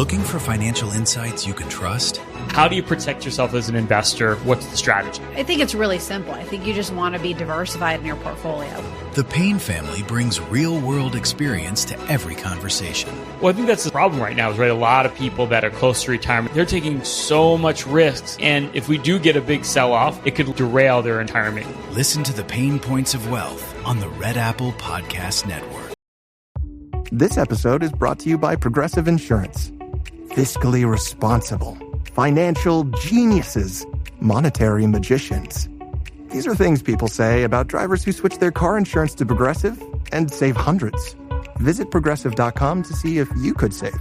Looking for financial insights you can trust? How do you protect yourself as an investor? What's the strategy? I think it's really simple. I think you just want to be diversified in your portfolio. The Payne family brings real-world experience to every conversation. Well, I think that's the problem right now is, right, a lot of people that are close to retirement, they're taking so much risks. And if we do get a big sell-off, it could derail their retirement. Listen to the Pain Points of Wealth on the Red Apple Podcast Network. This episode is brought to you by Progressive Insurance. Fiscally responsible, financial geniuses, monetary magicians. These are things people say about drivers who switch their car insurance to Progressive and save hundreds. Visit Progressive.com to see if you could save.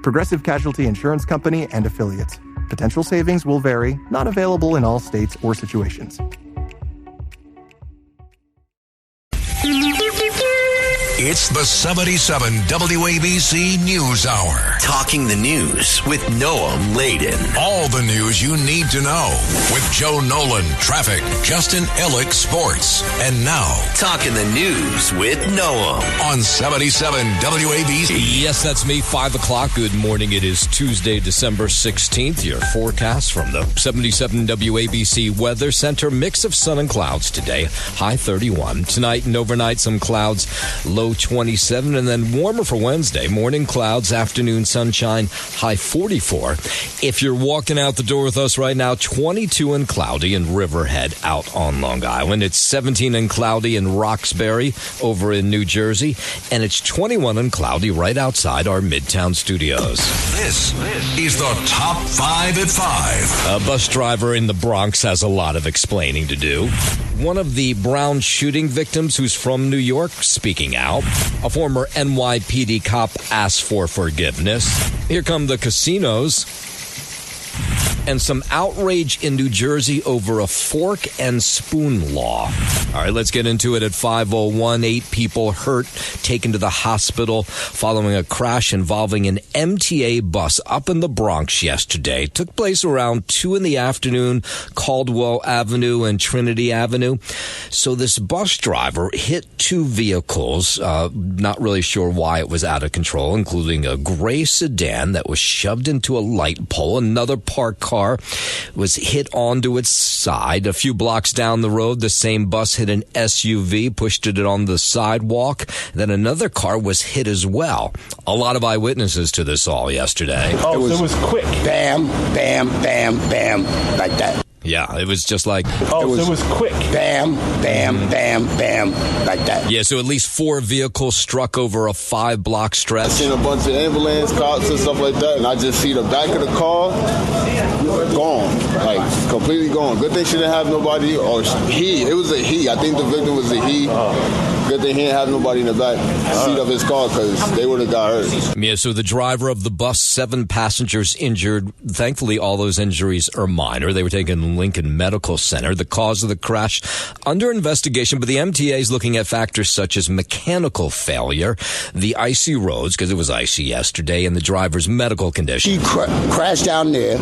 Progressive Casualty Insurance Company and Affiliates. Potential savings will vary, not available in all states or situations. It's the 77 WABC News Hour. Talking the news with Noam Laden. All the news you need to know with Joe Nolan, traffic, Justin Ellick, sports. And now, Talking the news with Noam on 77 WABC. Yes, that's me, 5 o'clock. Good morning. It is Tuesday, December 16th. Your forecast from the 77 WABC Weather Center. Mix of sun and clouds today. High 31. Tonight and overnight, some clouds. Low 27, and then warmer for Wednesday. Morning clouds, afternoon sunshine, high 44. If you're walking out the door with us right now, 22 and cloudy in Riverhead out on Long Island. It's 17 and cloudy in Roxbury over in New Jersey, and it's 21 and cloudy right outside our Midtown studios. This is the Top 5 at 5. A bus driver in the Bronx has a lot of explaining to do. One of the Brown shooting victims who's from New York speaking out. A former NYPD cop asked for forgiveness. Here come the casinos. And some outrage in New Jersey over a fork and spoon law. All right, let's get into it at 5:01. 8 people hurt, taken to the hospital following a crash involving an MTA bus up in the Bronx yesterday. Took place around 2 in the afternoon, Caldwell Avenue and Trinity Avenue. So this bus driver hit 2 vehicles, not really sure why it was out of control, including a gray sedan that was shoved into a light pole. Another parked car was hit onto its side. A few blocks down the road, the same bus hit an SUV, pushed it on the sidewalk. Then another car was hit as well. A lot of eyewitnesses to this all yesterday. Oh, it was quick. Bam, bam, bam, bam, like that. Yeah, it was just like... Oh, it was quick. Bam, bam, bam, bam, like that. Yeah, so at least 4 vehicles struck over a 5-block stretch. I seen a bunch of ambulance cops and stuff like that, and I just see the back of the car gone, like completely gone. Good thing she didn't have nobody, or he. It was a he. I think the victim was a he. Good thing he didn't have nobody in the back seat of his car because they would have got hurt. Yeah, so the driver of the bus, 7 passengers injured. Thankfully, all those injuries are minor. They were taken to Lincoln Medical Center. The cause of the crash under investigation, but the MTA is looking at factors such as mechanical failure, the icy roads, because it was icy yesterday, and the driver's medical condition. She crashed down there.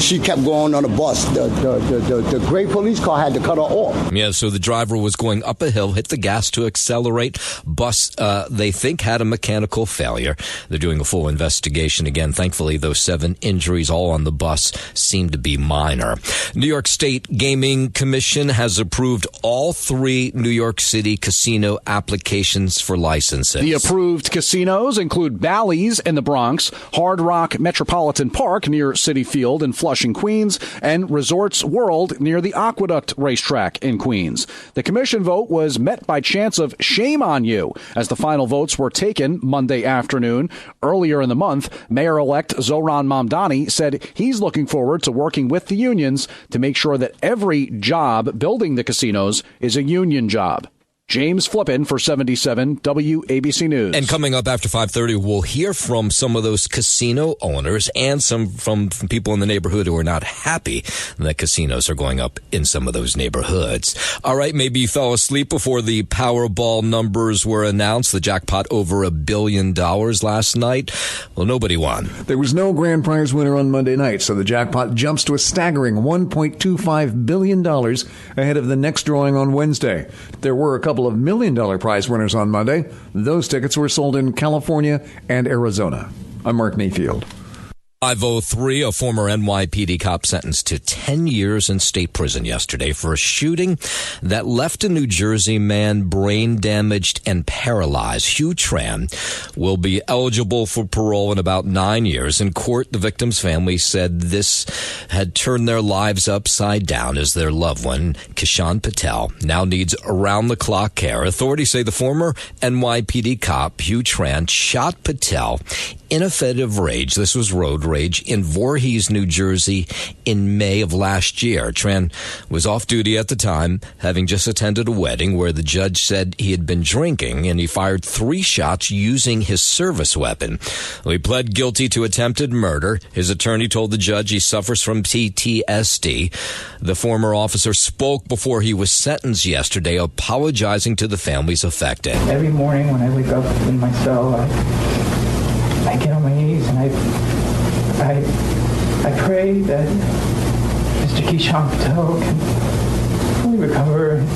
She kept going on the bus. The gray police car had to cut her off. Yeah, so the driver was going up a hill, hit the gas to accelerate. Bus, they think, had a mechanical failure. They're doing a full investigation again. Thankfully, those 7 injuries all on the bus seem to be minor. New York State Gaming Commission has approved all 3 New York City casino applications for licenses. The approved casinos include Bally's in the Bronx, Hard Rock Metropolitan Park near Citi Field in Flushing, Queens, and Resorts World near the Aqueduct Racetrack in Queens. The commission vote was met by chants of shame on you as the final votes were taken Monday afternoon. Earlier in the month, Mayor-elect Zohran Mamdani said he's looking forward to working with the unions to make sure that every job building the casinos is a union job. James Flippin for 77 WABC News. And coming up after 5:30, we'll hear from some of those casino owners and some from people in the neighborhood who are not happy that casinos are going up in some of those neighborhoods. All right, maybe you fell asleep before the Powerball numbers were announced. The jackpot over $1 billion last night. Well, nobody won. There was no grand prize winner on Monday night, so the jackpot jumps to a staggering $1.25 billion ahead of the next drawing on Wednesday. There were a couple of $1 million prize winners on Monday. Those tickets were sold in California and Arizona. I'm Mark Mayfield. 503, a former NYPD cop sentenced to 10 years in state prison yesterday for a shooting that left a New Jersey man brain damaged and paralyzed. Hugh Tran will be eligible for parole in about 9 years. In court, the victim's family said this had turned their lives upside down as their loved one, Kishan Patel, now needs around-the-clock care. Authorities say the former NYPD cop, Hugh Tran, shot Patel in a fit of rage. This was road rage in Voorhees, New Jersey in May of last year. Tran was off duty at the time, having just attended a wedding where the judge said he had been drinking, and he fired 3 shots using his service weapon. He pled guilty to attempted murder. His attorney told the judge he suffers from PTSD. The former officer spoke before he was sentenced yesterday, apologizing to the families affected. Every morning when I wake up in my cell, I get on my knees and I pray that Mr. Kishan Patel can fully recover.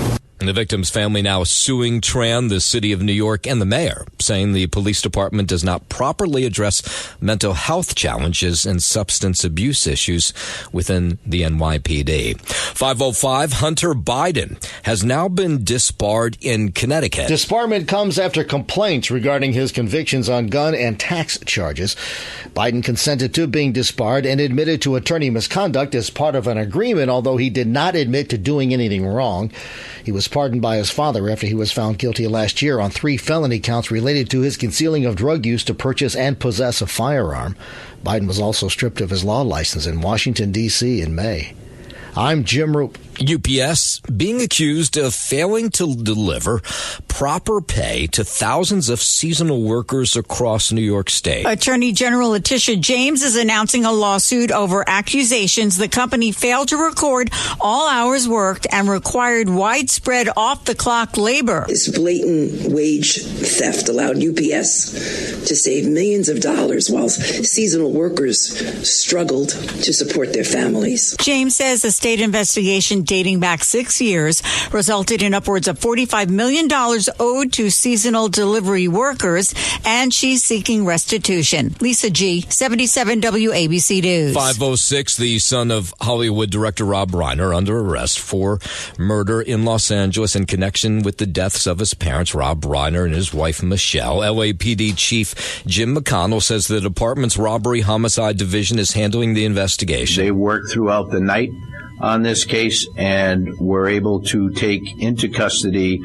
The victim's family now suing Tran, the city of New York, and the mayor, saying the police department does not properly address mental health challenges and substance abuse issues within the NYPD. 505, Hunter Biden has now been disbarred in Connecticut. Disbarment comes after complaints regarding his convictions on gun and tax charges. Biden consented to being disbarred and admitted to attorney misconduct as part of an agreement, although he did not admit to doing anything wrong. He was pardoned by his father after he was found guilty last year on 3 felony counts related to his concealing of drug use to purchase and possess a firearm. Biden was also stripped of his law license in Washington, D.C. in May. I'm Jim Roop. UPS being accused of failing to deliver proper pay to thousands of seasonal workers across New York State. Attorney General Letitia James is announcing a lawsuit over accusations the company failed to record all hours worked and required widespread off-the-clock labor. This blatant wage theft allowed UPS to save millions of dollars while seasonal workers struggled to support their families. James says a state investigation dating back 6 years resulted in upwards of $45 million owed to seasonal delivery workers, and she's seeking restitution. Lisa G., 77 WABC News. 506, the son of Hollywood director Rob Reiner, under arrest for murder in Los Angeles in connection with the deaths of his parents, Rob Reiner and his wife, Michelle. LAPD Chief Jim McConnell says the department's robbery homicide division is handling the investigation. They worked throughout the night on this case and were able to take into custody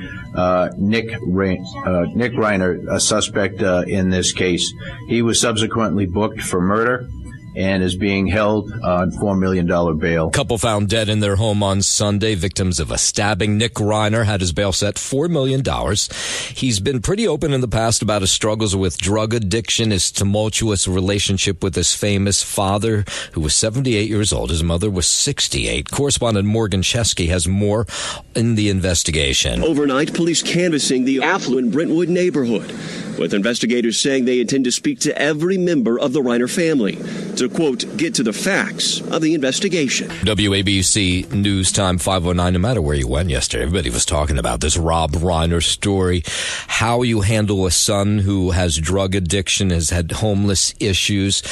Nick Reiner, a suspect in this case. He was subsequently booked for murder and is being held on $4 million bail. Couple found dead in their home on Sunday, victims of a stabbing. Nick Reiner had his bail set $4 million. He's been pretty open in the past about his struggles with drug addiction, his tumultuous relationship with his famous father, who was 78 years old. His mother was 68. Correspondent Morgan Chesky has more in the investigation. Overnight, police canvassing the affluent Brentwood neighborhood, with investigators saying they intend to speak to every member of the Reiner family to, quote, get to the facts of the investigation. WABC News Time 509. No matter where you went yesterday, everybody was talking about this Rob Reiner story, how you handle a son who has drug addiction, has had homeless issues.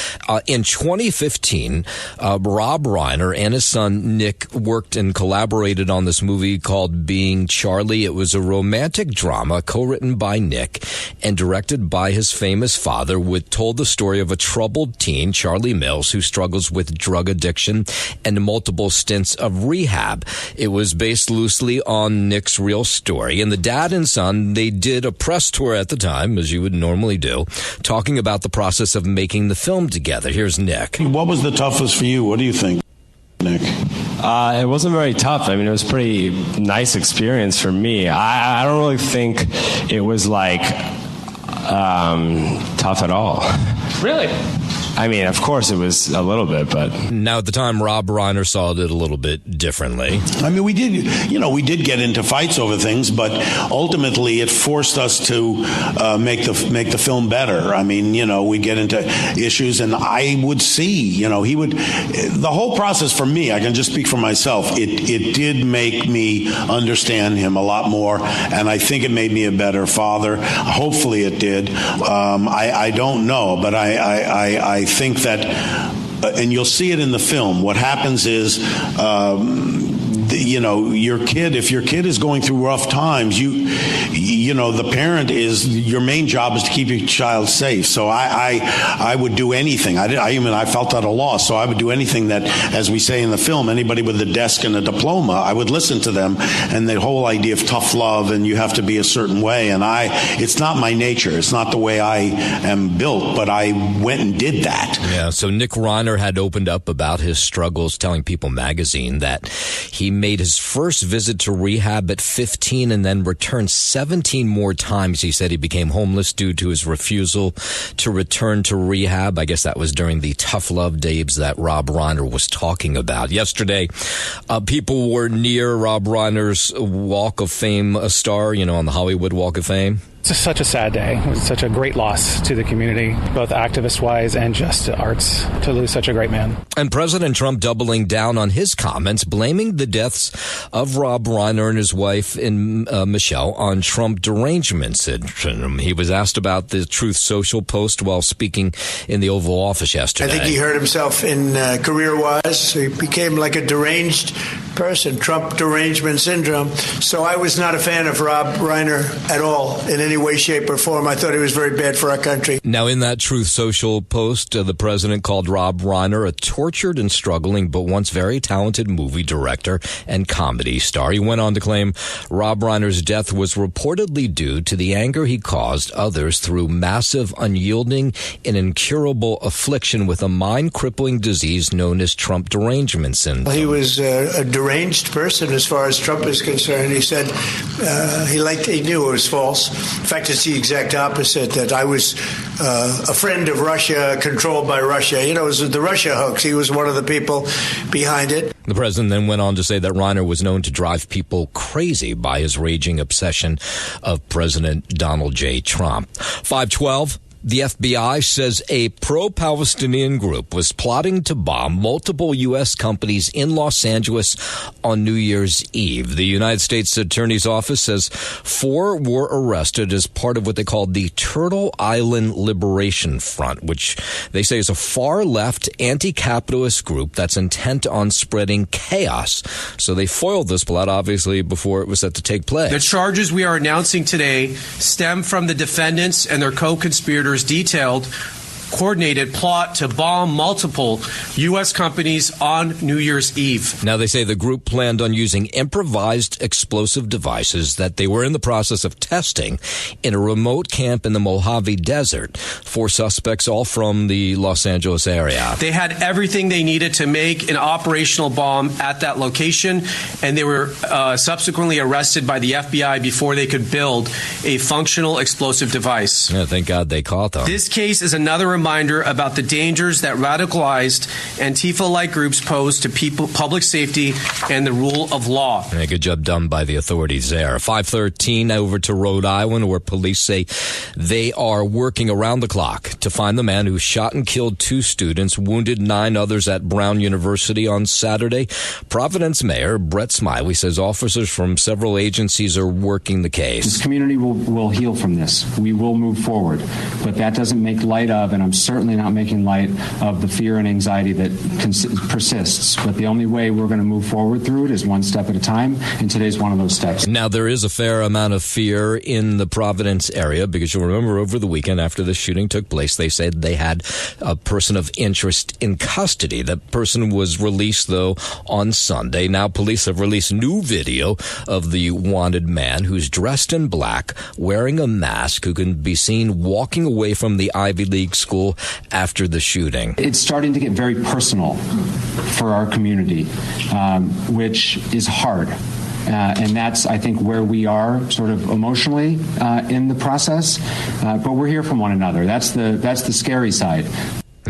In 2015, Rob Reiner and his son Nick worked and collaborated on this movie called Being Charlie. It was a romantic drama co-written by Nick and directed by his famous father, told the story of a troubled teen, Charlie Mills, who struggles with drug addiction and multiple stints of rehab. It was based loosely on Nick's real story. And the dad and son, they did a press tour at the time, as you would normally do, talking about the process of making the film together. Here's Nick. What was the toughest for you? What do you think, Nick? It wasn't very tough. I mean, it was a pretty nice experience for me. I don't really think it was like tough at all. Really? I mean, of course it was a little bit, but... Now, at the time, Rob Reiner saw it a little bit differently. I mean, we did get into fights over things, but ultimately it forced us to make the film better. I mean, we'd get into issues, and I would see, the whole process for me, I can just speak for myself, it did make me understand him a lot more, and I think it made me a better father. Hopefully it did. I don't know, but I think that, and you'll see it in the film, what happens is, if your kid is going through rough times, the parent your main job is to keep your child safe. So I would do anything. I felt at a loss, so I would do anything that, as we say in the film, anybody with a desk and a diploma, I would listen to them. And the whole idea of tough love and you have to be a certain way. And it's not my nature. It's not the way I am built, but I went and did that. Yeah. So Nick Reiner had opened up about his struggles, telling People magazine that he made his first visit to rehab at 15 and then returned 17 more times. He said he became homeless due to his refusal to return to rehab. I guess that was during the tough love days that Rob Reiner was talking about. Yesterday, people were near Rob Reiner's Walk of Fame star, on the Hollywood Walk of Fame. It's just such a sad day. It's such a great loss to the community, both activist-wise and just to arts, to lose such a great man. And President Trump doubling down on his comments, blaming the deaths of Rob Reiner and his wife, Michelle, on Trump derangement syndrome. He was asked about the Truth Social post while speaking in the Oval Office yesterday. I think he hurt himself in career-wise. He became like a deranged person, Trump derangement syndrome. So I was not a fan of Rob Reiner at all in any way, shape, or form. I thought he was very bad for our country. Now, in that Truth Social post, the president called Rob Reiner a tortured and struggling but once very talented movie director and comedy star. He went on to claim Rob Reiner's death was reportedly due to the anger he caused others through massive, unyielding, and incurable affliction with a mind-crippling disease known as Trump derangement syndrome. He was a deranged person as far as Trump is concerned. He said he knew it was false. In fact, it's the exact opposite, that I was a friend of Russia, controlled by Russia. It was the Russia hoax. He was one of the people behind it. The president then went on to say that Reiner was known to drive people crazy by his raging obsession of President Donald J. Trump. 512. The FBI says a pro-Palestinian group was plotting to bomb multiple U.S. companies in Los Angeles on New Year's Eve. The United States Attorney's Office says 4 were arrested as part of what they called the Turtle Island Liberation Front, which they say is a far-left anti-capitalist group that's intent on spreading chaos. So they foiled this plot, obviously, before it was set to take place. The charges we are announcing today stem from the defendants and their co-conspirators detailed coordinated plot to bomb multiple U.S. companies on New Year's Eve. Now, they say the group planned on using improvised explosive devices that they were in the process of testing in a remote camp in the Mojave Desert. 4 suspects, all from the Los Angeles area. They had everything they needed to make an operational bomb at that location, and they were subsequently arrested by the FBI before they could build a functional explosive device. Yeah, thank God they caught them. This case is another reminder about the dangers that radicalized Antifa-like groups pose to public safety and the rule of law. Yeah, good job done by the authorities there. 513 over to Rhode Island, where police say they are working around the clock to find the man who shot and killed 2 students, wounded 9 others at Brown University on Saturday. Providence Mayor Brett Smiley says officers from several agencies are working the case. This community will heal from this. We will move forward. But that doesn't make light of, and I'm certainly not making light of, the fear and anxiety that persists. But the only way we're going to move forward through it is one step at a time, and today's one of those steps. Now, there is a fair amount of fear in the Providence area because you'll remember over the weekend after the shooting took place, they said they had a person of interest in custody. That person was released, though, on Sunday. Now, police have released new video of the wanted man who's dressed in black, wearing a mask, who can be seen walking away from the Ivy League school after the shooting. It's starting to get very personal for our community, which is hard. And that's, I think, where we are sort of emotionally in the process. But we're here from one another. That's the scary side.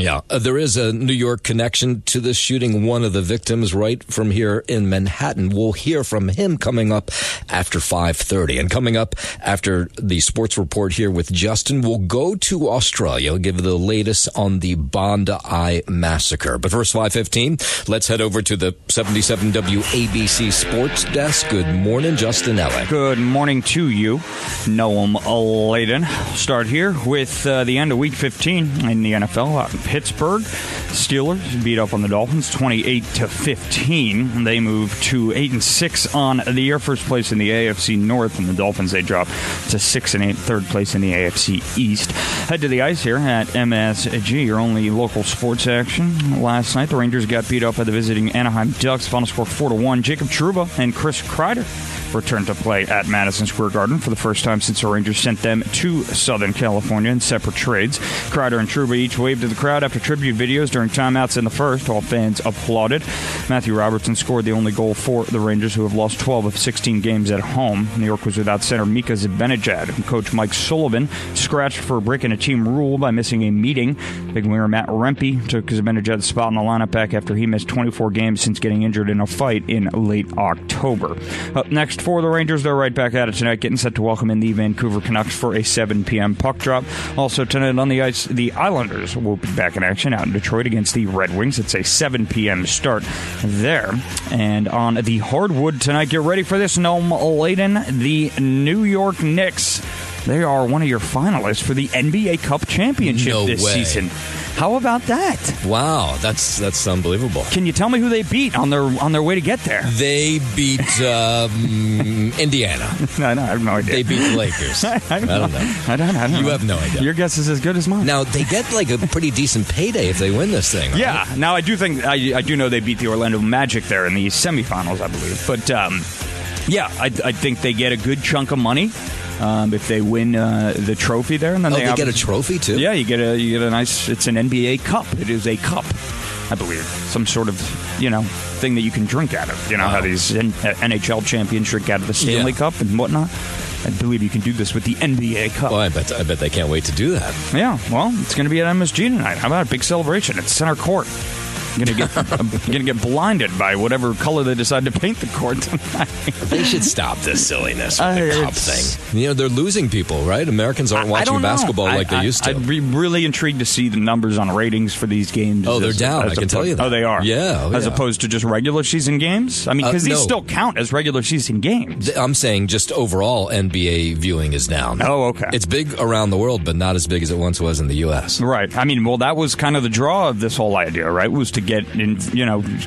Yeah, there is a New York connection to this shooting. One of the victims right from here in Manhattan. We'll hear from him coming up after 5:30. And coming up after the sports report here with Justin, we'll go to Australia, give the latest on the Bondi massacre. But first, 5:15, let's head over to the 77 WABC Sports Desk. Good morning, Justin Ellick. Good morning to you, Noam Layden. Start here with the end of Week 15 in the NFL. Out in Pittsburgh, Steelers beat up on the Dolphins 28-15. They move to 8-6 on the year, first place in the AFC North, and the Dolphins they drop to 6-8, third place in the AFC East. Head to the ice here at MSG, your only local sports action. Last night, the Rangers got beat up by the visiting Anaheim Ducks. Final score 4-1. Jacob Trouba and Chris Kreider returned to play at Madison Square Garden for the first time since the Rangers sent them to Southern California in separate trades. Kreider and Trouba each waved to the crowd after tribute videos during timeouts in the first. All fans applauded. Matthew Robertson scored the only goal for the Rangers, who have lost 12 of 16 games at home. New York was without center Mika Zibanejad. Coach Mike Sullivan scratched for breaking a team rule by missing a meeting. Big winger Matt Rempe took Zibanejad's spot in the lineup back after he missed 24 games since getting injured in a fight in late October. Up next for the Rangers, they're right back at it tonight, getting set to welcome in the Vancouver Canucks for a 7 p.m. puck drop. Also tonight on the ice, the Islanders will be back in action out in Detroit against the Red Wings. It's a 7 p.m. start there. And on the hardwood tonight, get ready for this, Noam Layden. The New York Knicks, they are one of your finalists for the NBA Cup Championship this season. How about that? Wow, that's unbelievable. Can you tell me who they beat on their way to get there? They beat Indiana. No, I have no idea. They beat the Lakers. I don't know. I don't know. You have no idea. Your guess is as good as mine. Now, they get like a pretty decent payday if they win this thing, right? Yeah. Now, I do think I do know they beat the Orlando Magic there in the semifinals, I believe. But, yeah, I think they get a good chunk of money. If they win the trophy there, and then they get a trophy too. Yeah, you get a nice. It's an NBA cup. It is a cup, I believe, some sort of thing that you can drink out of. You know how these NHL champions drink out of the Stanley Cup and whatnot. I believe you can do this with the NBA Cup. Well, I bet they can't wait to do that. Yeah, well, it's going to be at MSG tonight. How about a big celebration at center court? I'm gonna get blinded by whatever color they decide to paint the court tonight. They should stop this silliness with the cup thing. They're losing people, right? Americans aren't watching basketball like they used to. I'd be really intrigued to see the numbers on ratings for these games. Oh, they're down. I can tell you that. Oh, they are. Yeah. As opposed to just regular season games. I mean, because these still count as regular season games. I'm saying just overall NBA viewing is down. Oh, okay. It's big around the world, but not as big as it once was in the U.S. Right. I mean, well, that was kind of the draw of this whole idea, right? Was to get in,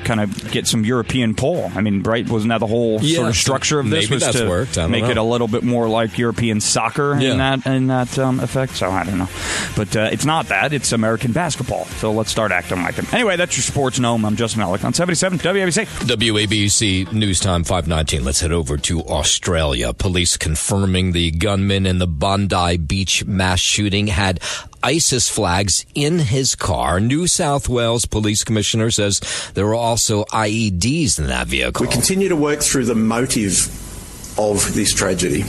kind of get some European pull. I mean, right? Wasn't that the whole sort of structure of this? Maybe was that's to worked. make it a little bit more like European soccer in that effect. So I don't know, but it's not that. It's American basketball. So let's start acting like it. Anyway, that's your sports gnome. I'm Justin Ellick on 77 WABC. WABC News Time 5:19. Let's head over to Australia. Police confirming the gunman in the Bondi Beach mass shooting had ISIS flags in his car. New South Wales Police Commissioner says there were also IEDs in that vehicle. We continue to work through the motive of this tragedy,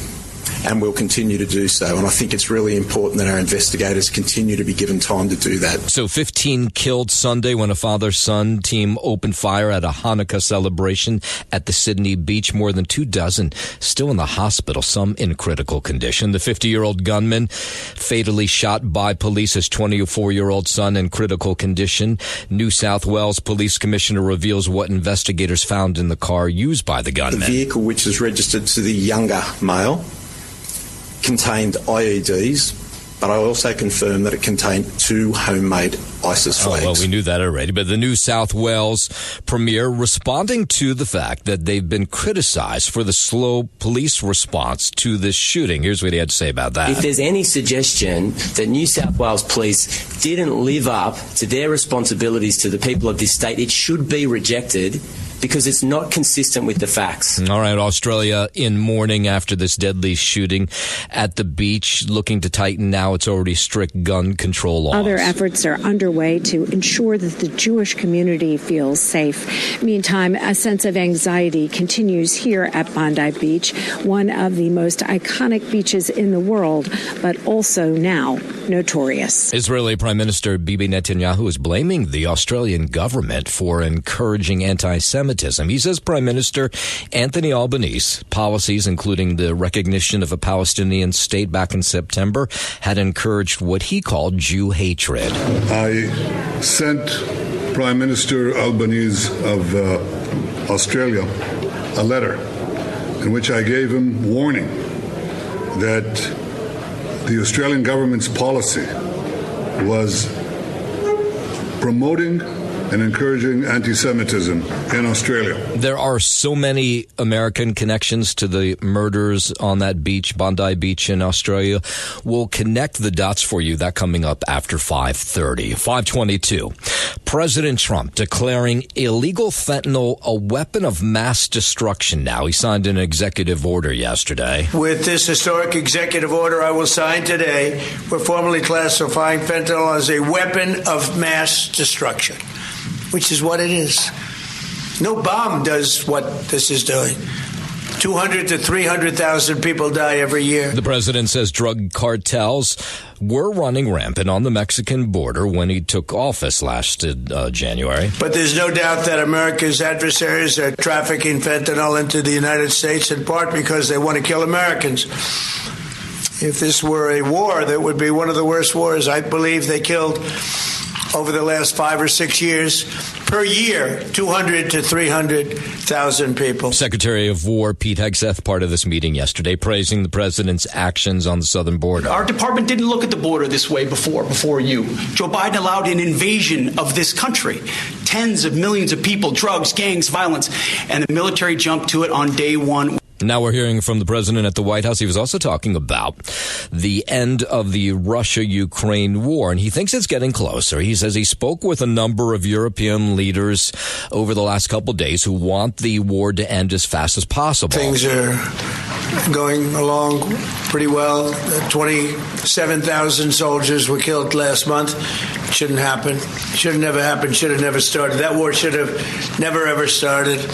and we'll continue to do so. And I think it's really important that our investigators continue to be given time to do that. So 15 killed Sunday when a father-son team opened fire at a Hanukkah celebration at the Sydney beach. More than 24 still in the hospital, some in critical condition. The 50-year-old gunman fatally shot by police, his 24-year-old son in critical condition. New South Wales Police Commissioner reveals what investigators found in the car used by the gunman. The vehicle, which is registered to the younger male, contained IEDs, but I also confirmed that it contained 2 homemade ISIS flags. Well, we knew that already, but the New South Wales Premier responding to the fact that they've been criticized for the slow police response to this shooting. Here's what he had to say about that. If there's any suggestion that New South Wales Police didn't live up to their responsibilities to the people of this state, it should be rejected because it's not consistent with the facts. All right, Australia in mourning after this deadly shooting at the beach, looking to tighten now its already strict gun control laws. Other efforts are underway to ensure that the Jewish community feels safe. Meantime, a sense of anxiety continues here at Bondi Beach, one of the most iconic beaches in the world, but also now notorious. Israeli Prime Minister Bibi Netanyahu is blaming the Australian government for encouraging anti-Semitism. He says Prime Minister Anthony Albanese's policies, including the recognition of a Palestinian state back in September, had encouraged what he called Jew hatred. I sent Prime Minister Albanese of Australia a letter in which I gave him warning that the Australian government's policy was promoting and encouraging anti-Semitism in Australia. There are so many American connections to the murders on that beach, Bondi Beach in Australia. We'll connect the dots for you. That coming up after 5:30. 5:22. President Trump declaring illegal fentanyl a weapon of mass destruction now. He signed an executive order yesterday. With this historic executive order I will sign today, we're formally classifying fentanyl as a weapon of mass destruction, which is what it is. No bomb does what this is doing. 200 to 300,000 people die every year. The president says drug cartels were running rampant on the Mexican border when he took office last January. But there's no doubt that America's adversaries are trafficking fentanyl into the United States, in part because they want to kill Americans. If this were a war, that would be one of the worst wars. I believe they killed, over the last 5 or 6 years, per year, 200 to 300,000 people. Secretary of War Pete Hegseth, part of this meeting yesterday, praising the president's actions on the southern border. Our department didn't look at the border this way before you. Joe Biden allowed an invasion of this country. Tens of millions of people, drugs, gangs, violence, and the military jumped to it on day one. Now we're hearing from the president at the White House. He was also talking about the end of the Russia-Ukraine war, and he thinks it's getting closer. He says he spoke with a number of European leaders over the last couple of days who want the war to end as fast as possible. Things are going along pretty well. 27,000 soldiers were killed last month. Shouldn't happen. Should have never happened. Should have never started. That war should have never, ever started.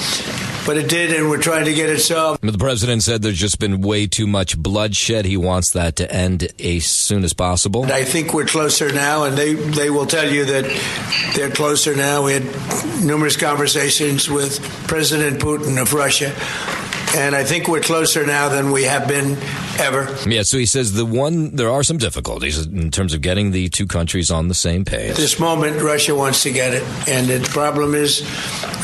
But it did, and we're trying to get it solved. The president said there's just been way too much bloodshed. He wants that to end as soon as possible. I think we're closer now, and they will tell you that they're closer now. We had numerous conversations with President Putin of Russia, and I think we're closer now than we have been ever. Yeah, so he says there are some difficulties in terms of getting the two countries on the same page. At this moment, Russia wants to get it, and the problem is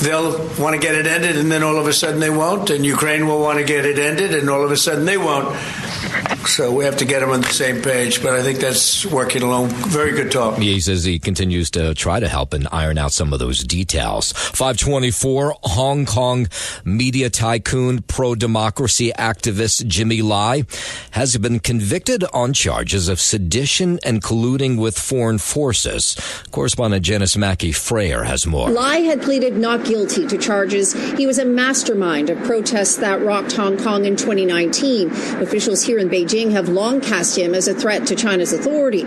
they'll want to get it ended, and then all of a sudden they won't, and Ukraine will want to get it ended, and all of a sudden they won't. So we have to get them on the same page, but I think that's working along. Very good talk. Yeah, he says he continues to try to help and iron out some of those details. 5:24, Hong Kong media tycoon, pro-democracy activist Jimmy Lai has been convicted on charges of sedition and colluding with foreign forces. Correspondent Janice Mackey-Freyer has more. Lai had pleaded not guilty to charges. He was a mastermind of protests that rocked Hong Kong in 2019. Officials here in Beijing have long cast him as a threat to China's authority.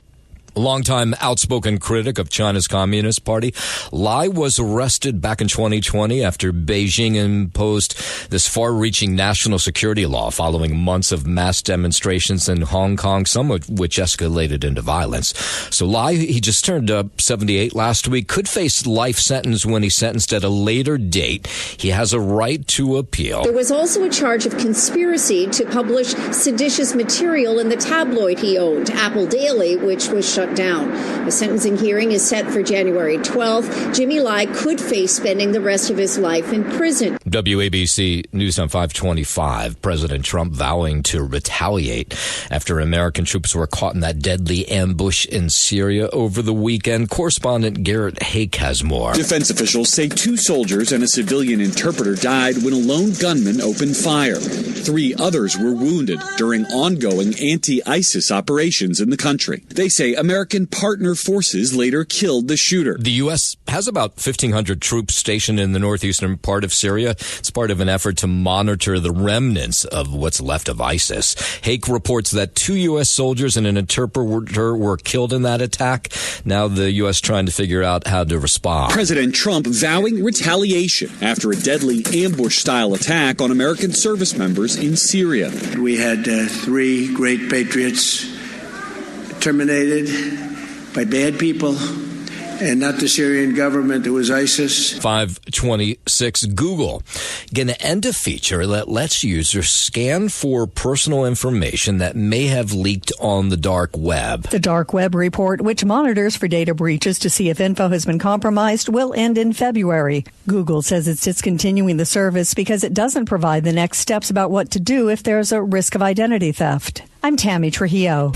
A longtime outspoken critic of China's Communist Party, Lai was arrested back in 2020 after Beijing imposed this far-reaching national security law following months of mass demonstrations in Hong Kong, some of which escalated into violence. So Lai, he just turned 78 last week, could face life sentence when he's sentenced at a later date. He has a right to appeal. There was also a charge of conspiracy to publish seditious material in the tabloid he owned, Apple Daily, which was shut down. The sentencing hearing is set for January 12th. Jimmy Lai could face spending the rest of his life in prison. WABC News on 525. President Trump vowing to retaliate after American troops were caught in that deadly ambush in Syria over the weekend. Correspondent Garrett Hake has more. Defense officials say 2 soldiers and a civilian interpreter died when a lone gunman opened fire. 3 others were wounded during ongoing anti-ISIS operations in the country. They say American partner forces later killed the shooter. The U.S. has about 1,500 troops stationed in the northeastern part of Syria. It's part of an effort to monitor the remnants of what's left of ISIS. Hake reports that 2 U.S. soldiers and an interpreter were killed in that attack. Now the U.S. trying to figure out how to respond. President Trump vowing retaliation after a deadly ambush-style attack on American service members in Syria. We had 3 great patriots terminated by bad people, and not the Syrian government. It was ISIS. 526 Google going to end a feature that lets users scan for personal information that may have leaked on the dark web. The dark web report, which monitors for data breaches to see if info has been compromised, will end in February. Google says it's discontinuing the service because it doesn't provide the next steps about what to do if there's a risk of identity theft. I'm Tammy Trujillo.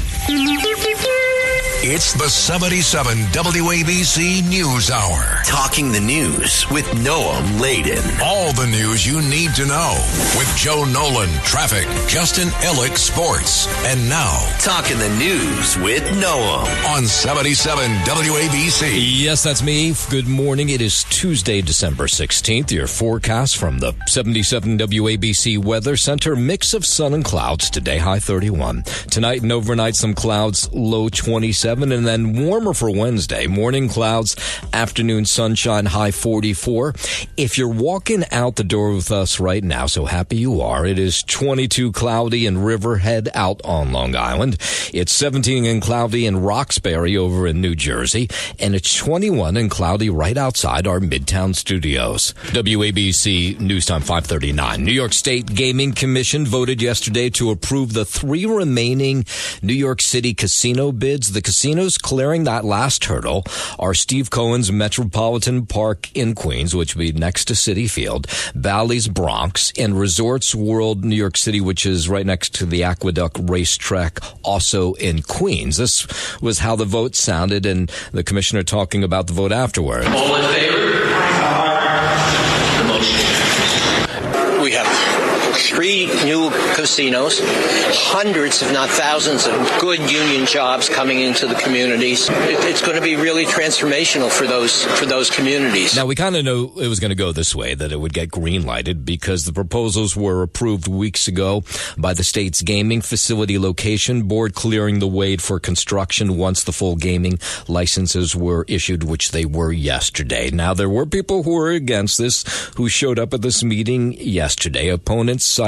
It's the 77 WABC News Hour. Talking the news with Noam Laden. All the news you need to know with Joe Nolan, traffic, Justin Ellick, sports. And now, Talking the news with Noam. On 77 WABC. Yes, that's me. Good morning. It is Tuesday, December 16th. Your forecast from the 77 WABC Weather Center. Mix of sun and clouds today, high 31. Tonight and overnight, some clouds, low 27. And then warmer for Wednesday. Morning clouds, afternoon sunshine, high 44. If you're walking out the door with us right now, so happy you are, it is 22 cloudy in Riverhead out on Long Island. It's 17 and cloudy in Roxbury over in New Jersey. And it's 21 and cloudy right outside our Midtown studios. WABC News Time 539. New York State Gaming Commission voted yesterday to approve the 3 remaining New York City casino bids. The casinos clearing that last hurdle are Steve Cohen's Metropolitan Park in Queens, which will be next to Citi Field, Bally's Bronx, and Resorts World New York City, which is right next to the Aqueduct Racetrack, also in Queens. This was how the vote sounded, and the commissioner talking about the vote afterward. All in favor? The motion. We have 3 new casinos, hundreds, if not thousands, of good union jobs coming into the communities. It's going to be really transformational for those communities. Now, we kind of know it was going to go this way, that it would get green-lighted, because the proposals were approved weeks ago by the state's Gaming Facility Location Board, clearing the way for construction once the full gaming licenses were issued, which they were yesterday. Now, there were people who were against this, who showed up at this meeting yesterday. Opponents cite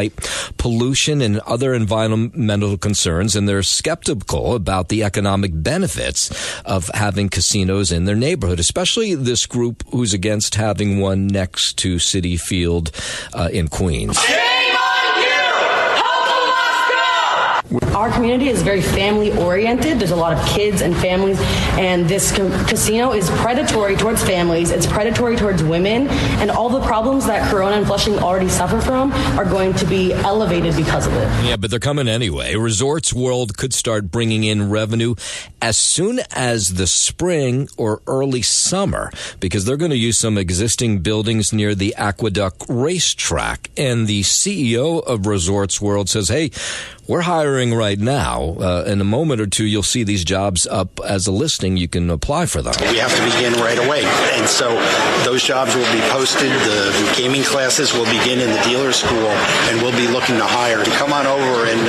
pollution and other environmental concerns, and they're skeptical about the economic benefits of having casinos in their neighborhood, especially this group who's against having one next to Citi Field in Queens. Our community is very family-oriented. There's a lot of kids and families, and this casino is predatory towards families. It's predatory towards women, and all the problems that Corona and Flushing already suffer from are going to be elevated because of it. Yeah, but they're coming anyway. Resorts World could start bringing in revenue as soon as the spring or early summer, because they're going to use some existing buildings near the Aqueduct Racetrack. And the CEO of Resorts World says, hey, we're hiring right now. In a moment or two, you'll see these jobs up as a listing. You can apply for them. We have to begin right away. And so those jobs will be posted. The gaming classes will begin in the dealer school, and we'll be looking to hire. Come on over and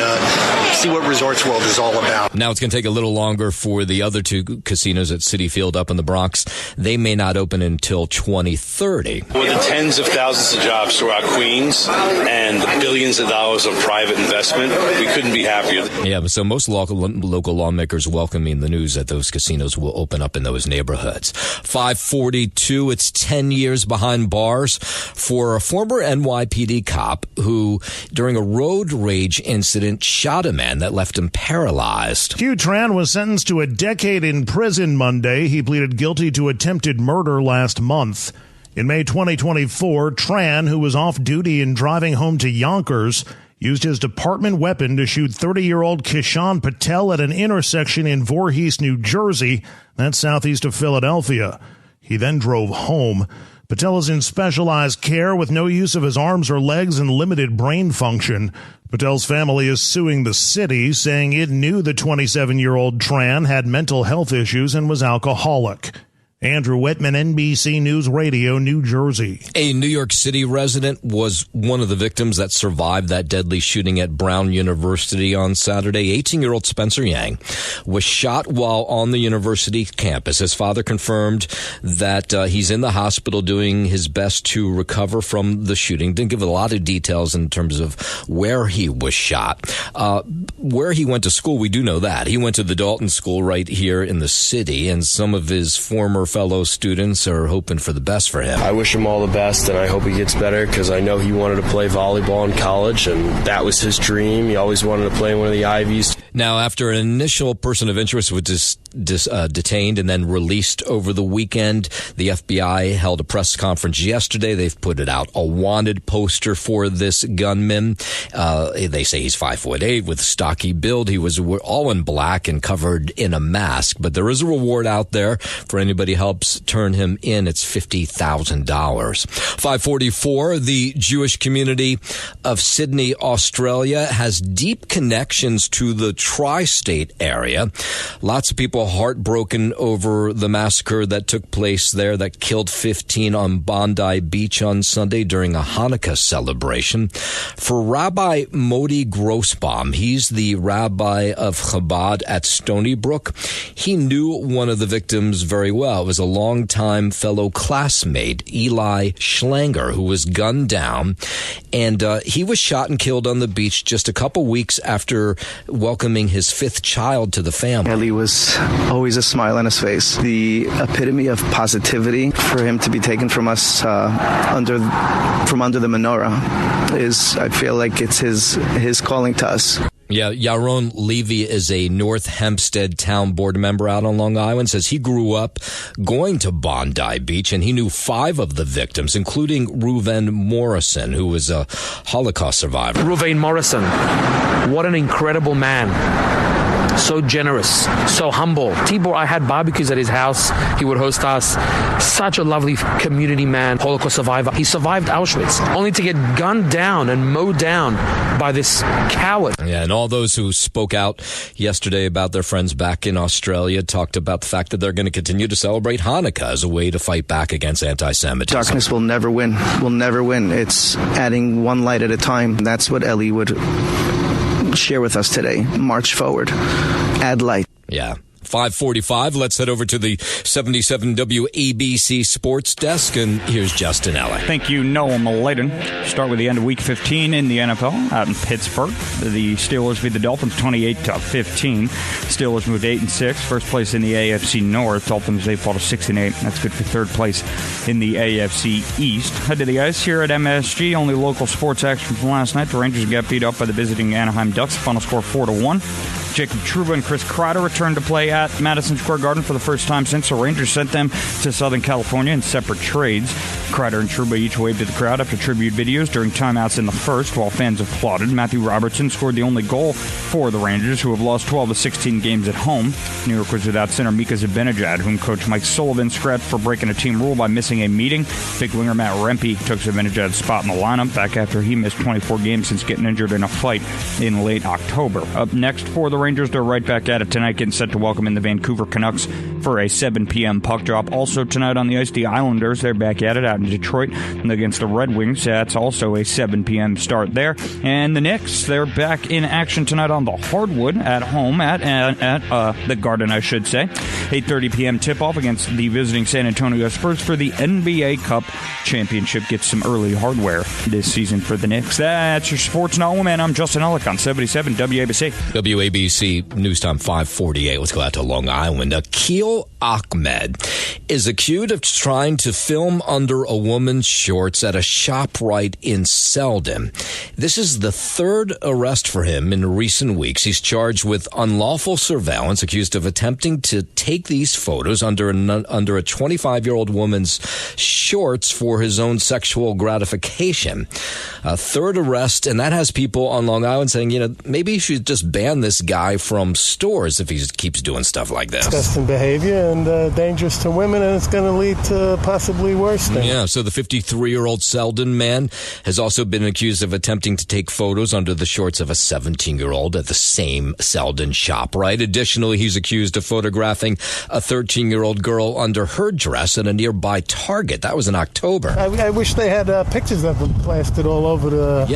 see what Resorts World is all about. Now, it's going to take a little longer for the other 2 casinos at Citi Field up in the Bronx. They may not open until 2030. With the tens of thousands of jobs throughout Queens and the billions of dollars of private investment, we couldn't be happier. Yeah, so most local lawmakers welcoming the news that those casinos will open up in those neighborhoods. 542, it's 10 years behind bars for a former NYPD cop who, during a road rage incident, shot a man that left him paralyzed. Hugh Tran was sentenced to a decade in prison Monday. He pleaded guilty to attempted murder last month. In May 2024, Tran, who was off duty and driving home to Yonkers, used his department weapon to shoot 30-year-old Kishan Patel at an intersection in Voorhees, New Jersey. That's southeast of Philadelphia. He then drove home. Patel is in specialized care with no use of his arms or legs and limited brain function. Patel's family is suing the city, saying it knew the 27-year-old Tran had mental health issues and was alcoholic. Andrew Whitman, NBC News Radio, New Jersey. A New York City resident was one of the victims that survived that deadly shooting at Brown University on Saturday. 18-year-old Spencer Yang was shot while on the university campus. His father confirmed that he's in the hospital doing his best to recover from the shooting. Didn't give a lot of details in terms of where he was shot. Where he went to school, we do know that. He went to the Dalton School right here in the city, and some of his former fellow students are hoping for the best for him. I wish him all the best, and I hope he gets better, because I know he wanted to play volleyball in college, and that was his dream. He always wanted to play in one of the Ivies. Now, after an initial person of interest was detained and then released over the weekend, the FBI held a press conference yesterday. They've put it out, a wanted poster for this gunman. They say he's 5'8" with stocky build. He was all in black and covered in a mask. But there is a reward out there for anybody who helps turn him in. It's $50,000. 544, the Jewish community of Sydney, Australia, has deep connections to the tri-state area. Lots of people heartbroken over the massacre that took place there that killed 15 on Bondi Beach on Sunday during a Hanukkah celebration. For Rabbi Modi Grossbaum, he's the rabbi of Chabad at Stony Brook. He knew one of the victims very well. It was a longtime fellow classmate, Eli Schlanger, who was gunned down, and he was shot and killed on the beach just a couple weeks after welcoming his fifth child to the family. Eli was always a smile on his face. The epitome of positivity. For him to be taken from us under the menorah is, I feel like it's his calling to us. Yeah, Yaron Levy is a North Hempstead town board member out on Long Island, says he grew up going to Bondi Beach, and he knew 5 of the victims, including Reuven Morrison, who was a Holocaust survivor. Reuven Morrison, what an incredible man. So generous, so humble. Tibor, I had barbecues at his house. He would host us. Such a lovely community man, Holocaust survivor. He survived Auschwitz, only to get gunned down and mowed down by this coward. Yeah, and all those who spoke out yesterday about their friends back in Australia talked about the fact that they're going to continue to celebrate Hanukkah as a way to fight back against anti-Semitism. Darkness will never win. Will never win. It's adding one light at a time. That's what Ellie would share with us today. March forward. Add light. Yeah. 5:45. Let's head over to the 77 WABC Sports Desk, and here's Justin Ellick. Thank you, Noah Maladen. Start with the end of Week 15 in the NFL out in Pittsburgh. The Steelers beat the Dolphins 28-15. Steelers moved 8-6, first place in the AFC North. Dolphins, they fall to 6-8. That's good for third place in the AFC East. Head to the ice here at MSG. Only local sports action from last night. The Rangers got beat up by the visiting Anaheim Ducks. Final score 4-1. Jacob Trouba and Chris Kreider returned to play at Madison Square Garden for the first time since the Rangers sent them to Southern California in separate trades. Kreider and Trouba each waved to the crowd after tribute videos during timeouts in the first, while fans applauded. Matthew Robertson scored the only goal for the Rangers, who have lost 12 of 16 games at home. New York was without center Mika Zibanejad, whom coach Mike Sullivan scrapped for breaking a team rule by missing a meeting. Big winger Matt Rempe took Zibanejad's spot in the lineup back after he missed 24 games since getting injured in a fight in late October. Up next for the Rangers, they're right back at it tonight, getting set to welcome in the Vancouver Canucks for a 7 p.m. puck drop. Also tonight on the ice, the Islanders, they're back at it out in Detroit against the Red Wings. That's also a 7 p.m. start there. And the Knicks, they're back in action tonight on the hardwood at home at the Garden, I should say. 8:30 p.m. tip-off against the visiting San Antonio Spurs for the NBA Cup Championship. Get some early hardware this season for the Knicks. That's your Sports Now, man. I'm Justin Ellick on 77 WABC. WABC News Time 5:48. Let's go out to Long Island. Akil Ahmed is accused of trying to film under a woman's shorts at a ShopRite in Selden. This is the third arrest for him in recent weeks. He's charged with unlawful surveillance, accused of attempting to take these photos under a 25-year-old woman's shorts for his own sexual gratification. A third arrest, and that has people on Long Island saying, maybe you should just ban this guy from stores if he keeps doing stuff like this. Disgusting behavior and dangerous to women, and it's going to lead to possibly worse things. Yeah, so the 53-year-old Selden man has also been accused of attempting to take photos under the shorts of a 17-year-old at the same Selden ShopRite. Additionally, he's accused of photographing a 13-year-old girl under her dress at a nearby Target. That was in October. I wish they had pictures of them plastered all over the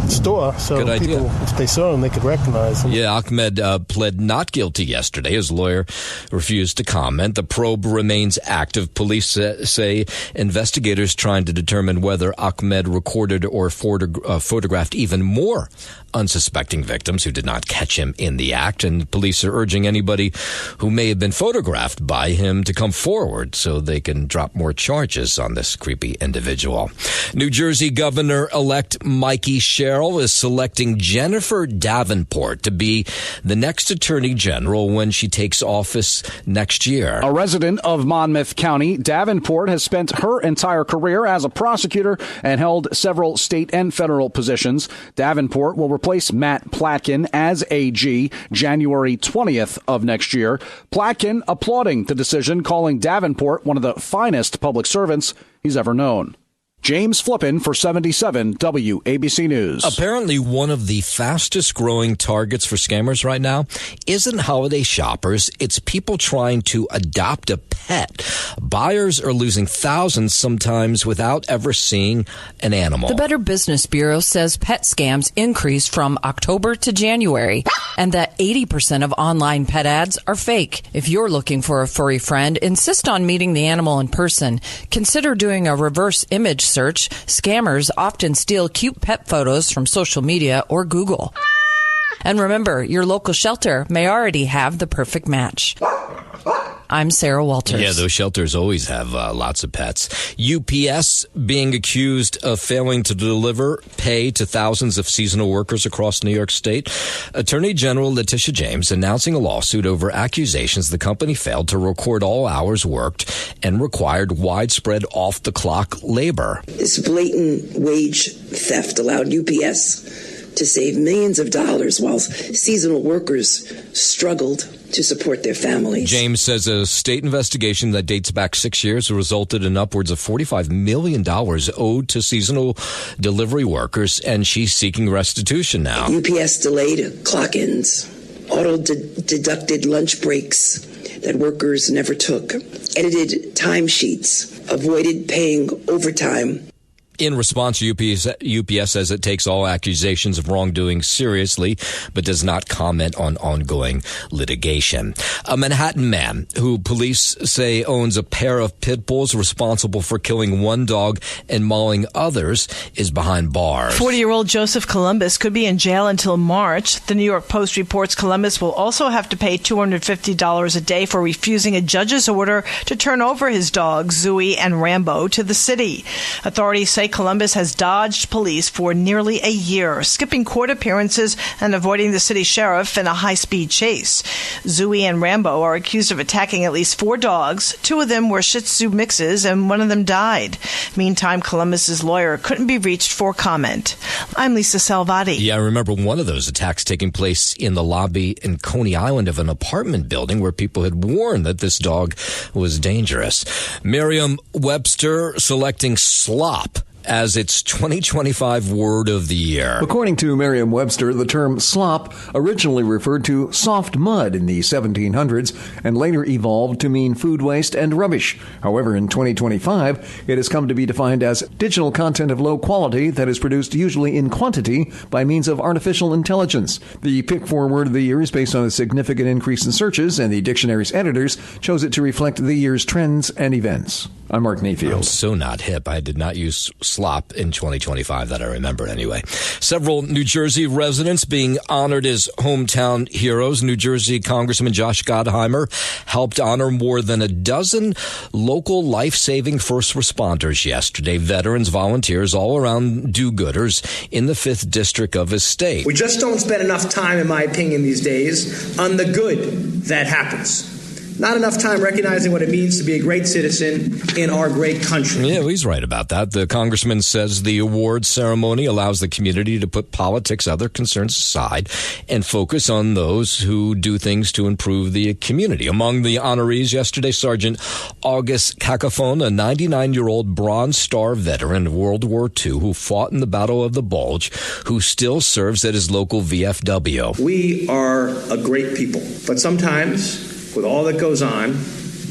store, so people, if they saw them, they could recognize them. Yeah, Ahmed pled not guilty yesterday. His lawyer refused to comment. The probe remains active. Police say investigators trying to determine whether Ahmed recorded or photographed even more unsuspecting victims who did not catch him in the act, and police are urging anybody who may have been photographed by him to come forward so they can drop more charges on this creepy individual. New Jersey Governor-elect Mikey Sherrill is selecting Jennifer Davenport to be the next Attorney General when she takes office next year. A resident of Monmouth County, Davenport has spent her entire career as a prosecutor and held several state and federal positions. Davenport will replace Matt Platkin as AG January 20th of next year. Platkin applauding the decision, calling Davenport one of the finest public servants he's ever known. James Flippin for 77 WABC News. Apparently one of the fastest growing targets for scammers right now isn't holiday shoppers. It's people trying to adopt a pet. Buyers are losing thousands sometimes without ever seeing an animal. The Better Business Bureau says pet scams increased from October to January and that 80% of online pet ads are fake. If you're looking for a furry friend, insist on meeting the animal in person. Consider doing a reverse image search. Scammers often steal cute pet photos from social media or Google. And remember, your local shelter may already have the perfect match. I'm Sarah Walters. Yeah, those shelters always have lots of pets. UPS being accused of failing to deliver pay to thousands of seasonal workers across New York State. Attorney General Letitia James announcing a lawsuit over accusations the company failed to record all hours worked and required widespread off-the-clock labor. This blatant wage theft allowed UPS to save millions of dollars while seasonal workers struggled to support their families. James says a state investigation that dates back 6 years resulted in upwards of $45 million owed to seasonal delivery workers, and she's seeking restitution now. UPS delayed clock-ins, auto-deducted lunch breaks that workers never took, edited timesheets, avoided paying overtime. In response, UPS says it takes all accusations of wrongdoing seriously, but does not comment on ongoing litigation. A Manhattan man who police say owns a pair of pit bulls responsible for killing one dog and mauling others is behind bars. 40-year-old Joseph Columbus could be in jail until March. The New York Post reports Columbus will also have to pay $250 a day for refusing a judge's order to turn over his dogs, Zooey and Rambo, to the city. Authorities say Columbus has dodged police for nearly a year, skipping court appearances and avoiding the city sheriff in a high-speed chase. Zooey and Rambo are accused of attacking at least 4 dogs. 2 of them were Shih Tzu mixes, and 1 of them died. Meantime, Columbus's lawyer couldn't be reached for comment. I'm Lisa Salvati. Yeah, I remember one of those attacks taking place in the lobby in Coney Island of an apartment building where people had warned that this dog was dangerous. Merriam-Webster selecting slop as its 2025 word of the year. According to Merriam-Webster, the term slop originally referred to soft mud in the 1700s and later evolved to mean food waste and rubbish. However, in 2025, it has come to be defined as digital content of low quality that is produced usually in quantity by means of artificial intelligence. The pick for word of the year is based on a significant increase in searches, and the dictionary's editors chose it to reflect the year's trends and events. I'm Mark Mayfield. I'm so not hip. I did not use slop slop in 2025 that I remember anyway. Several New Jersey residents being honored as hometown heroes. New Jersey Congressman Josh Gottheimer helped honor more than a dozen local life-saving first responders yesterday. Veterans, volunteers, all around do-gooders in the 5th District of his state. We just don't spend enough time, in my opinion, these days on the good that happens. Not enough time recognizing what it means to be a great citizen in our great country. Yeah, well, he's right about that. The congressman says the awards ceremony allows the community to put politics, other concerns aside, and focus on those who do things to improve the community. Among the honorees yesterday, Sergeant August Cacafon, a 99-year-old Bronze Star veteran of World War II who fought in the Battle of the Bulge, who still serves at his local VFW. We are a great people, but sometimes, with all that goes on,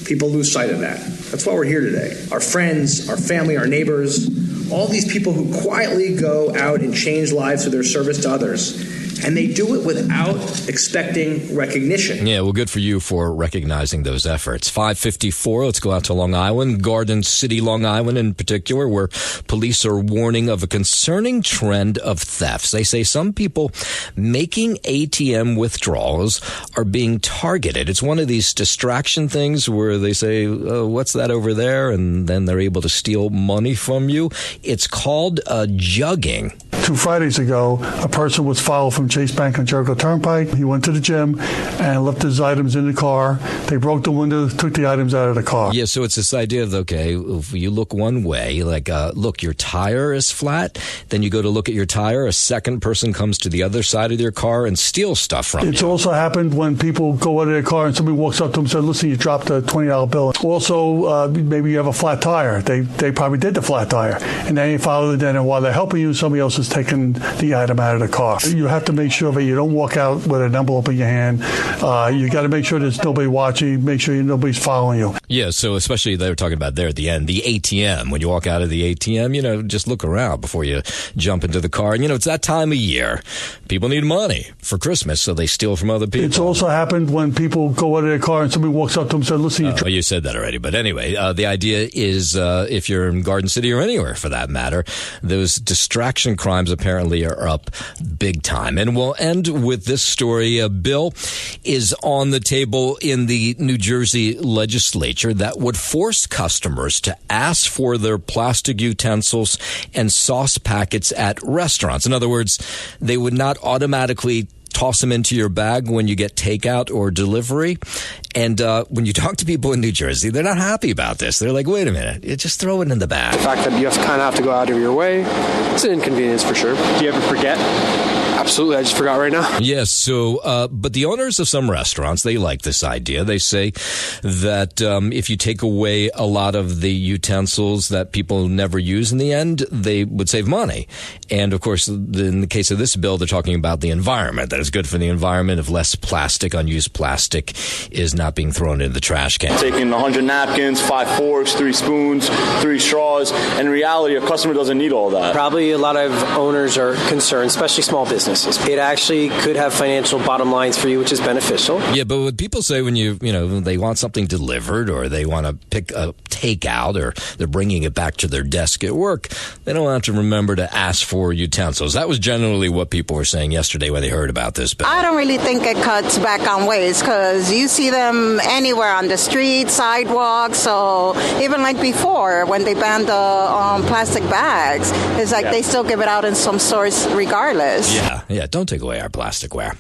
people lose sight of that. That's why we're here today. Our friends, our family, our neighbors, all these people who quietly go out and change lives through their service to others. And they do it without expecting recognition. Yeah, well, good for you for recognizing those efforts. 5:54, let's go out to Long Island, Garden City, Long Island in particular, where police are warning of a concerning trend of thefts. They say some people making ATM withdrawals are being targeted. It's one of these distraction things where they say, oh, what's that over there? And then they're able to steal money from you. It's called jugging. 2 Fridays ago, a person was followed from Chase Bank on Jericho Turnpike. He went to the gym and left his items in the car. They broke the window, took the items out of the car. Yeah, so it's this idea of, okay, if you look one way, like, look, your tire is flat. Then you go to look at your tire. A second person comes to the other side of your car and steals stuff from you. It's also happened when people go out of their car and somebody walks up to them and says, listen, you dropped a $20 bill. Also, maybe you have a flat tire. They probably did the flat tire. And then you follow them, and while they're helping you, somebody else is taking the item out of the car. You have to make sure that you don't walk out with an envelope in your hand. You got to make sure there's nobody watching, make sure nobody's following you. Yeah, so especially they were talking about there at the end, the ATM. When you walk out of the ATM, just look around before you jump into the car. And, it's that time of year. People need money for Christmas, so they steal from other people. It's also happened when people go out of their car and somebody walks up to them and says, listen, you said that already. But anyway, the idea is if you're in Garden City or anywhere for that matter, those distraction crimes apparently are up big time. And we'll end with this story. A bill is on the table in the New Jersey legislature that would force customers to ask for their plastic utensils and sauce packets at restaurants. In other words, they would not automatically toss them into your bag when you get takeout or delivery. And when you talk to people in New Jersey, they're not happy about this. They're like, wait a minute, you just throw it in the bag. The fact that you kind of have to go out of your way, it's an inconvenience for sure. Do you ever forget? Absolutely. I just forgot right now. Yes. So, but the owners of some restaurants, they like this idea. They say that if you take away a lot of the utensils that people never use in the end, they would save money. And of course, in the case of this bill, they're talking about the environment, that it's good for the environment if less plastic, unused plastic is not being thrown into the trash can. Taking 100 napkins, 5 forks, 3 spoons, 3 straws. And in reality, a customer doesn't need all that. Probably a lot of owners are concerned, especially small businesses. It actually could have financial bottom lines for you, which is beneficial. Yeah, but what people say when they want something delivered or they want to pick a takeout or they're bringing it back to their desk at work, they don't have to remember to ask for utensils. That was generally what people were saying yesterday when they heard about this bill. I don't really think it cuts back on waste because you see them anywhere on the street, sidewalks. So even like before when they banned the plastic bags, it's like they still give it out in some stores regardless. Yeah, don't take away our plasticware.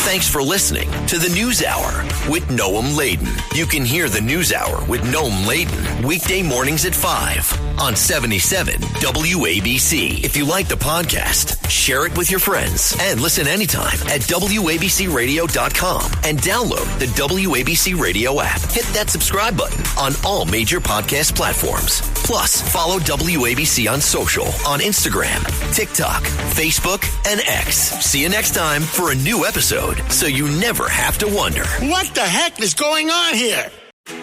Thanks for listening to the News Hour with Noam Laden. You can hear the News Hour with Noam Laden weekday mornings at 5 on 77 WABC. If you like the podcast, share it with your friends and listen anytime at WABCRadio.com and download the WABC Radio app. Hit that subscribe button on all major podcast platforms. Plus, follow WABC on social on Instagram, TikTok, Facebook, and X. See you next time for a new episode so you never have to wonder. What the heck is going on here?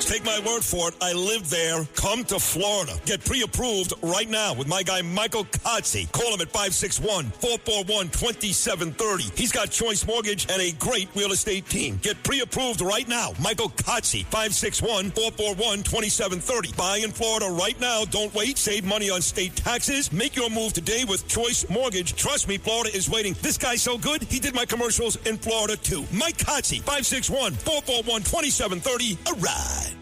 Folks, take my word for it. I live there. Come to Florida. Get pre-approved right now with my guy Michael Kotze. Call him at 561-441-2730. He's got Choice Mortgage and a great real estate team. Get pre-approved right now. Michael Kotze, 561-441-2730. Buy in Florida right now. Don't wait. Save money on state taxes. Make your move today with Choice Mortgage. Trust me, Florida is waiting. This guy's so good, he did my commercials in Florida too. Mike Kotze, 561-441-2730. A ride.